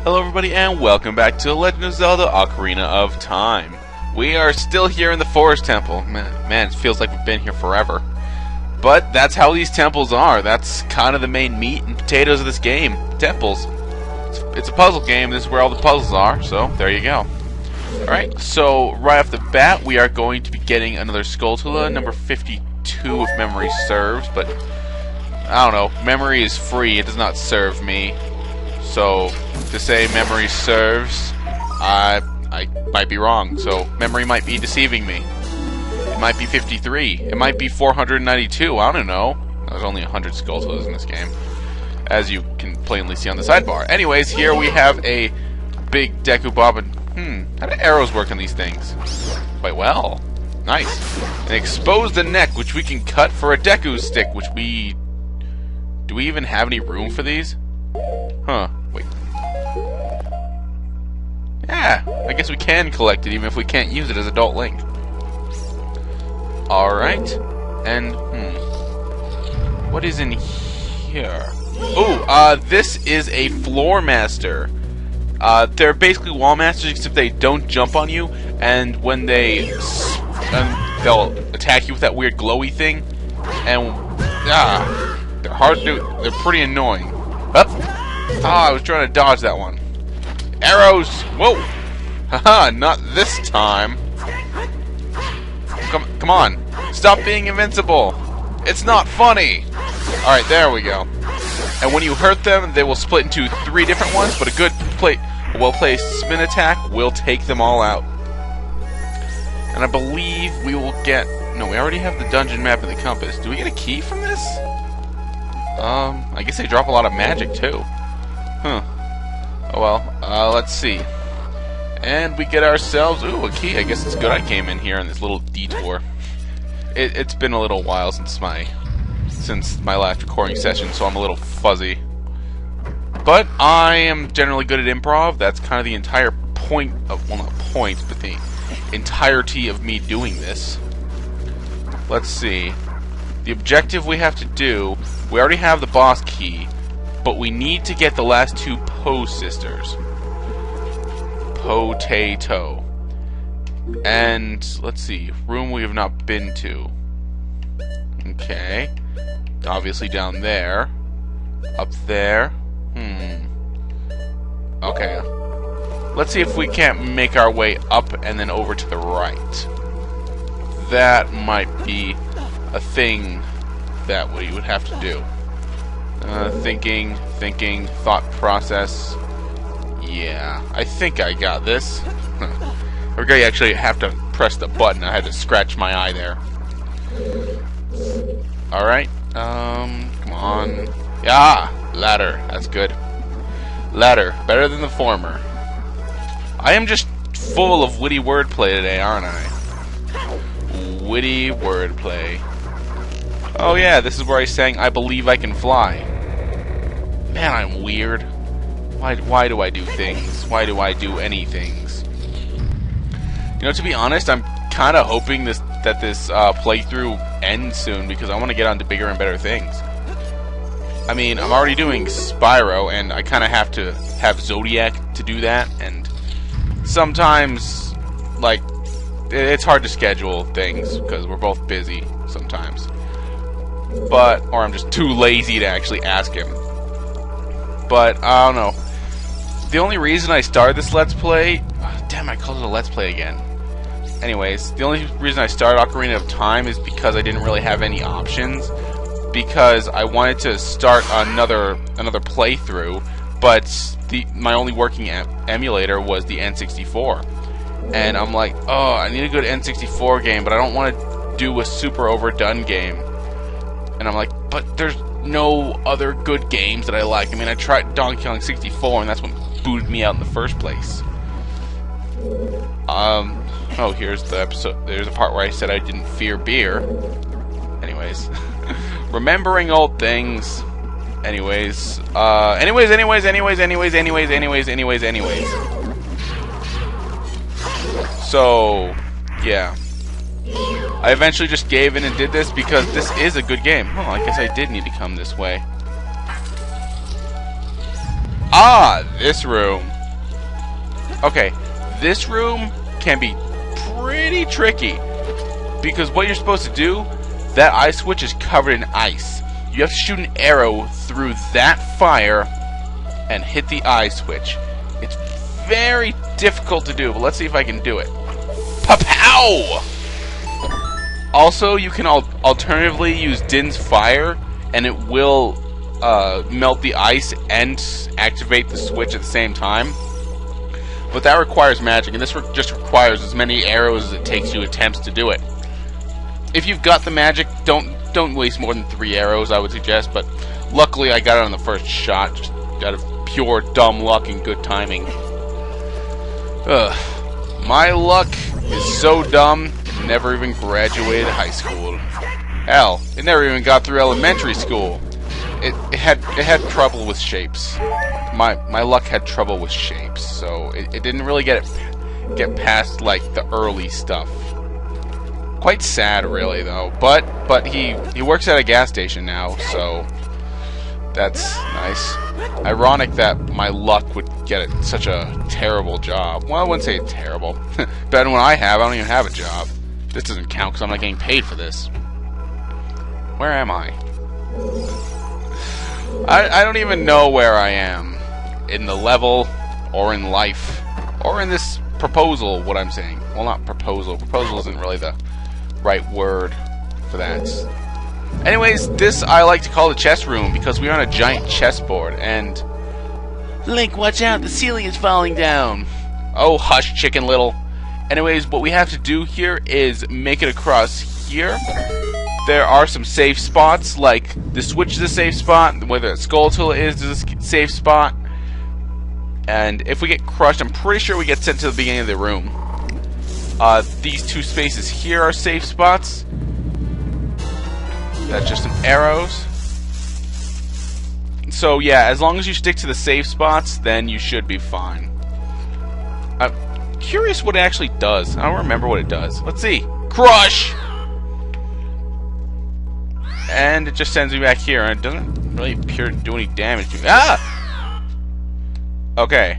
Hello everybody and welcome back to Legend of Zelda Ocarina of Time. We are still here in the Forest Temple. Man, it feels like we've been here forever. But that's how these temples are. That's kind of the main meat and potatoes of this game. Temples. It's a puzzle game. This is where all the puzzles are, so there you go. Alright, so right off the bat we are going to be getting another Skulltula, number 52 if memory serves, but I don't know. Memory is free. It does not serve me. So, to say memory serves, I might be wrong. So, memory might be deceiving me. It might be 53. It might be 492. I don't know. There's only 100 Skulltulas in this game, as you can plainly see on the sidebar. Anyways, here we have a big Deku Bob. How do arrows work on these things? Quite well. Nice. An exposed neck, which we can cut for a Deku stick, which we... Do we even have any room for these? Huh. Wait. Yeah, I guess we can collect it even if we can't use it as Adult Link. Alright. And, what is in here? Oh, this is a Floor Master. They're basically Wall Masters except they don't jump on you, and when they'll attack you with that weird glowy thing, and, they're hard to, they're pretty annoying. I was trying to dodge that one. Arrows! Whoa! Haha, not this time. Come on. Stop being invincible. It's not funny. Alright, there we go. And when you hurt them, they will split into 3 different ones, but a well-placed spin attack will take them all out. And I believe we will get... No, we already have the dungeon map and the compass. Do we get a key from this? I guess they drop a lot of magic, too. Huh. Oh well, let's see. And we get ourselves... Ooh, a key. I guess it's good I came in here on this little detour. It's been a little while since my last recording session, so I'm a little fuzzy. But I am generally good at improv. That's kind of the entire point of... Well, not point, but the entirety of me doing this. Let's see. The objective we have to do... We already have the boss key, but we need to get the last 2 Po sisters. Potato. And, let's see, room we have not been to. Okay. Obviously down there. Up there. Okay. Let's see if we can't make our way up and then over to the right. That might be a thing that we would have to do. Thinking, thought process. Yeah, I think I got this. We're gonna actually have to press the button. I had to scratch my eye there. Alright, come on. Yeah, ladder. That's good. Ladder, better than the former. I am just full of witty wordplay today, aren't I? Witty wordplay. Oh yeah, this is where I sang I Believe I Can Fly. Man, I'm weird. Why do I do things? Why do I do any things? You know, to be honest, I'm kind of hoping that this playthrough ends soon because I want to get on to bigger and better things. I mean, I'm already doing Spyro, and I kind of have to have Zodiac to do that, and sometimes, like, it's hard to schedule things because we're both busy sometimes. Or I'm just too lazy to actually ask him. But, I don't know. The only reason I started this Let's Play... damn, I called it a Let's Play again. Anyways, the only reason I started Ocarina of Time is because I didn't really have any options. Because I wanted to start another playthrough, but my only working emulator was the N64. And I'm like, oh, I need a good N64 game, but I don't want to do a super overdone game. And I'm like, but there's no other good games that I like. I mean, I tried Donkey Kong 64, and that's what booted me out in the first place. Oh, here's the episode. There's a part where I said I didn't fear beer. Anyways. Remembering old things. Anyways. So, yeah. I eventually just gave in and did this because this is a good game. Oh, I guess I did need to come this way. Ah, this room. Okay, this room can be pretty tricky. Because what you're supposed to do, that ice switch is covered in ice. You have to shoot an arrow through that fire and hit the ice switch. It's very difficult to do, but let's see if I can do it. Pa-pow! Also, you can alternatively use Din's fire, and it will melt the ice and activate the switch at the same time. But that requires magic, and this just requires as many arrows as it takes you attempts to do it. If you've got the magic, don't waste more than 3 arrows, I would suggest. But luckily, I got it on the first shot, just out of pure dumb luck and good timing. Ugh. My luck is so dumb, it never even graduated high school. Hell, it never even got through elementary school. It had trouble with shapes. My luck had trouble with shapes, so it didn't really get past like the early stuff. Quite sad, really, though. But he works at a gas station now, so that's nice. Ironic that my luck would get such a terrible job. Well, I wouldn't say terrible. Better than what I have. I don't even have a job. This doesn't count because I'm not getting paid for this. Where am I? I don't even know where I am. In the level, or in life, or in this proposal, what I'm saying. Well, not proposal. Proposal isn't really the right word for that. Anyways, this I like to call the chess room because we're on a giant chessboard, and Link, watch out, the ceiling is falling down. Oh, hush, Chicken Little. Anyways, what we have to do here is make it across here. There are some safe spots, like the switch is a safe spot, where the skull tool is a safe spot. And if we get crushed, I'm pretty sure we get sent to the beginning of the room. These 2 spaces here are safe spots. That's just some arrows. So yeah, as long as you stick to the safe spots, then you should be fine. I'm curious what it actually does. I don't remember what it does. Let's see. Crush! And it just sends me back here, and it doesn't really appear to do any damage to me. Ah! Okay.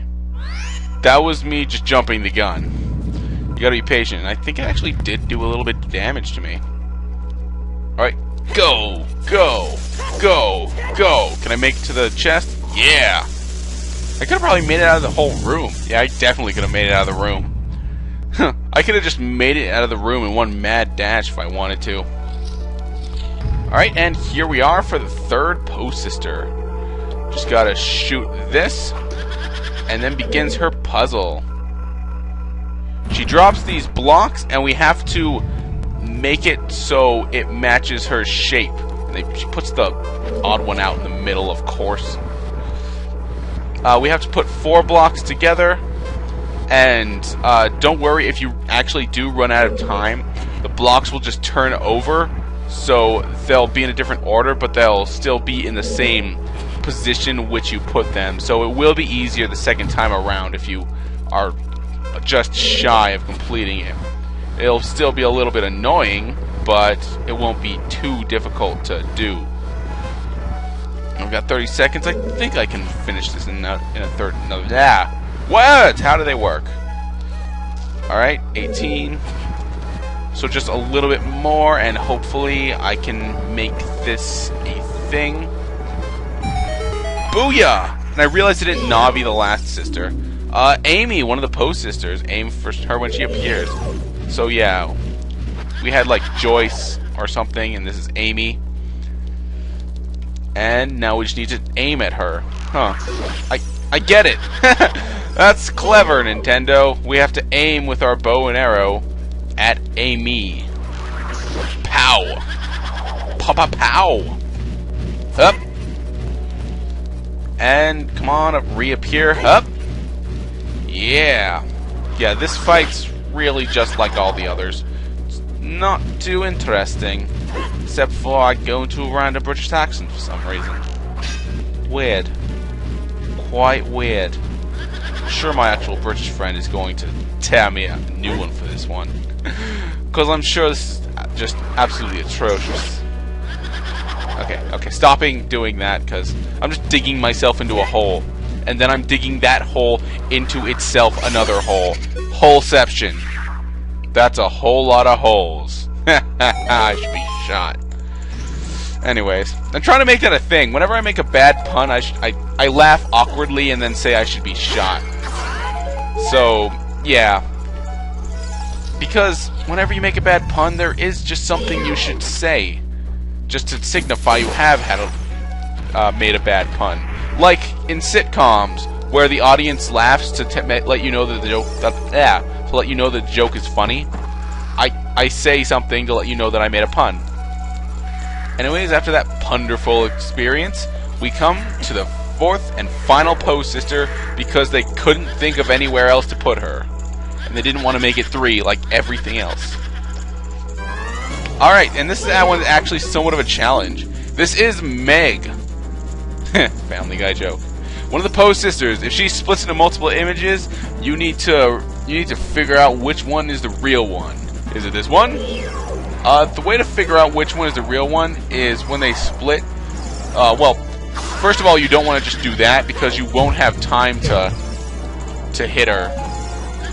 That was me just jumping the gun. You gotta be patient. I think it actually did do a little bit of damage to me. Alright. Go! Go! Go! Go! Can I make it to the chest? Yeah! I could have probably made it out of the whole room. Yeah, I definitely could have made it out of the room. I could have just made it out of the room in one mad dash if I wanted to. Alright, and here we are for the 3rd Post Sister. Just gotta shoot this, and then begins her puzzle. She drops these blocks, and we have to make it so it matches her shape. And she puts the odd one out in the middle, of course. We have to put 4 blocks together, and don't worry if you actually do run out of time. The blocks will just turn over, so they'll be in a different order, but they'll still be in the same position which you put them. So it will be easier the second time around if you are just shy of completing it. It'll still be a little bit annoying, but it won't be too difficult to do. I've got 30 seconds. I think I can finish this in a third. No, yeah. What? How do they work? Alright, 18. So just a little bit more, and hopefully I can make this a thing. Booyah! And I realized I didn't Navi the last sister. Amy, one of the Post Sisters. Aim for her when she appears. So yeah, we had like Joyce or something, and this is Amy. And now we just need to aim at her. Huh. I get it! That's clever, Nintendo. We have to aim with our bow and arrow at Amy. Pow! Pow! Up! And come on, reappear. Up! Yeah! Yeah, this fight's really just like all the others. It's not too interesting. Except for I go into a random British accent for some reason. Weird. Quite weird. I'm sure my actual British friend is going to tear me a new one for this one. Because I'm sure this is just absolutely atrocious. Okay, stopping doing that because I'm just digging myself into a hole. and then I'm digging that hole into itself another hole. Holeception. That's a whole lot of holes. I should be shot. Anyways, I'm trying to make that a thing. Whenever I make a bad pun, I laugh awkwardly and then say I should be shot. So, yeah. Because whenever you make a bad pun, there is just something you should say, just to signify you have had made a bad pun. Like in sitcoms, where the audience laughs to let you know that the joke to let you know that the joke is funny. I say something to let you know that I made a pun. Anyways, after that punderful experience, we come to the fourth and final pose sister because they couldn't think of anywhere else to put her. And they didn't want to make it 3 like everything else. Alright, and this one's actually somewhat of a challenge. This is Meg. Family Guy joke. One of the pose sisters. If she splits into multiple images, you need to figure out which one is the real one. Is it this one? The way to figure out which one is the real one is when they split. Well, first of all, you don't want to just do that because you won't have time to hit her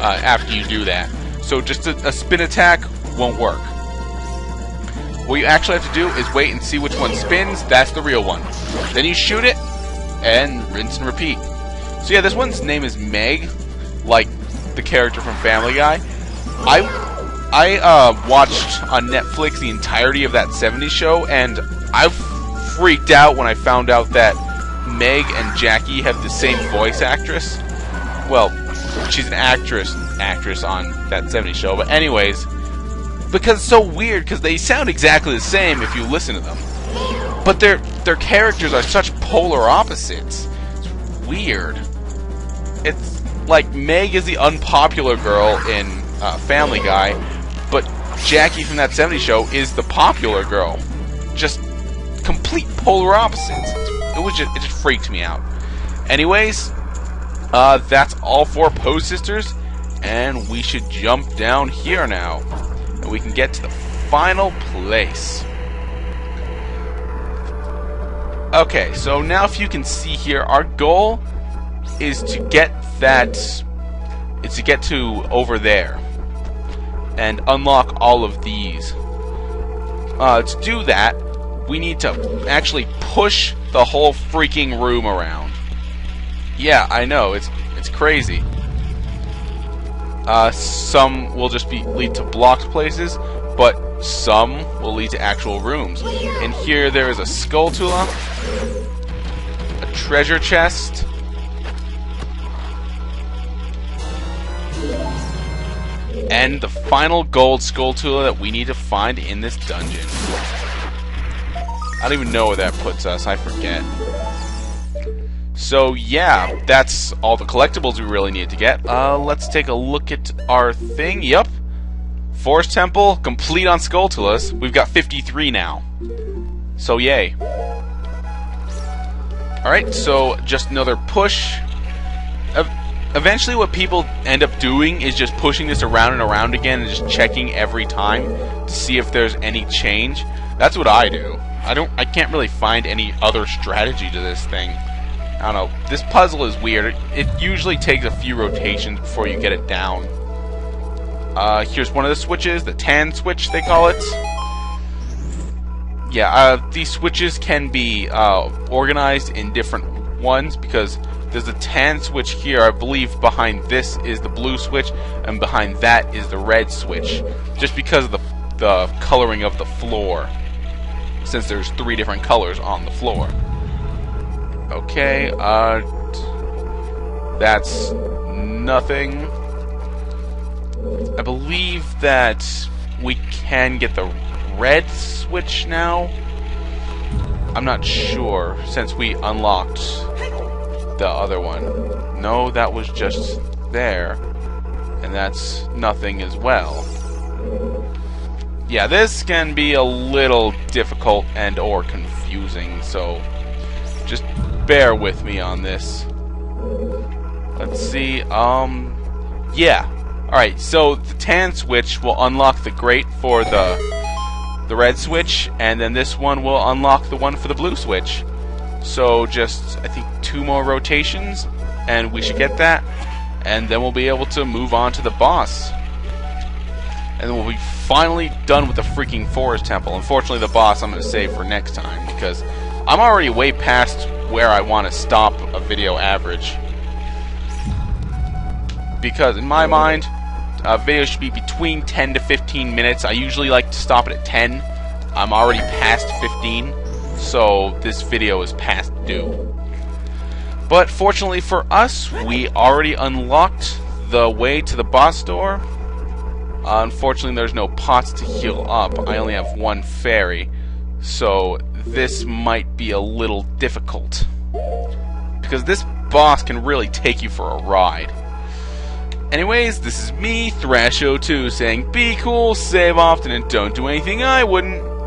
after you do that. So just a spin attack won't work. What you actually have to do is wait and see which one spins. That's the real one. Then you shoot it and rinse and repeat. So yeah, this one's name is Meg, like the character from Family Guy. I watched on Netflix the entirety of that 70s show, and I freaked out when I found out that Meg and Jackie have the same voice actress. Well, she's an actress on that 70s show, but anyways, because it's so weird, because they sound exactly the same if you listen to them. But their characters are such polar opposites. It's weird. It's like Meg is the unpopular girl in Family Guy, but Jackie from that 70s show is the popular girl. Just complete polar opposites. It just freaked me out. Anyways, that's all 4 pose sisters, and we should jump down here now, and we can get to the final place. Okay, so now if you can see here, our goal is to get to over there and unlock all of these. To do that, we need to actually push the whole freaking room around. Yeah, I know, it's crazy. Some will just lead to blocked places, but some will lead to actual rooms. And here there is a Skulltula, a treasure chest, and the final gold Skulltula that we need to find in this dungeon. I don't even know where that puts us, I forget. So yeah, that's all the collectibles we really need to get. Let's take a look at our thing. Yep. Forest Temple, complete on Skulltulas. We've got 53 now. So yay. Alright, so just another push. Eventually what people end up doing is just pushing this around and around again and just checking every time to see if there's any change. That's what I do. I can't really find any other strategy to this thing. I don't know. This puzzle is weird. It usually takes a few rotations before you get it down. Here's one of the switches, the tan switch they call it. Yeah, these switches can be organized in different ones because there's a tan switch here. I believe behind this is the blue switch, and behind that is the red switch. Just because of the coloring of the floor, since there's 3 different colors on the floor. Okay, that's nothing. I believe that we can get the red switch now. I'm not sure, since we unlocked the other one. No, that was just there, and that's nothing as well. Yeah, this can be a little difficult and or confusing, so just bear with me on this. Let's see, yeah. Alright, so the tan switch will unlock the grate for the red switch, and then this one will unlock the one for the blue switch. So just, I think, 2 more rotations, and we should get that, and then we'll be able to move on to the boss. And then we'll be finally done with the freaking forest temple. Unfortunately, the boss I'm going to save for next time, because I'm already way past where I want to stop a video average. Because in my mind, a video should be between 10 to 15 minutes. I usually like to stop it at 10. I'm already past 15, so this video is past due. But fortunately for us, we already unlocked the way to the boss door. Unfortunately, there's no pots to heal up. I only have one fairy, so this might be a little difficult. Because this boss can really take you for a ride. Anyways, this is me, Thrash02, saying be cool, save often, and don't do anything I wouldn't.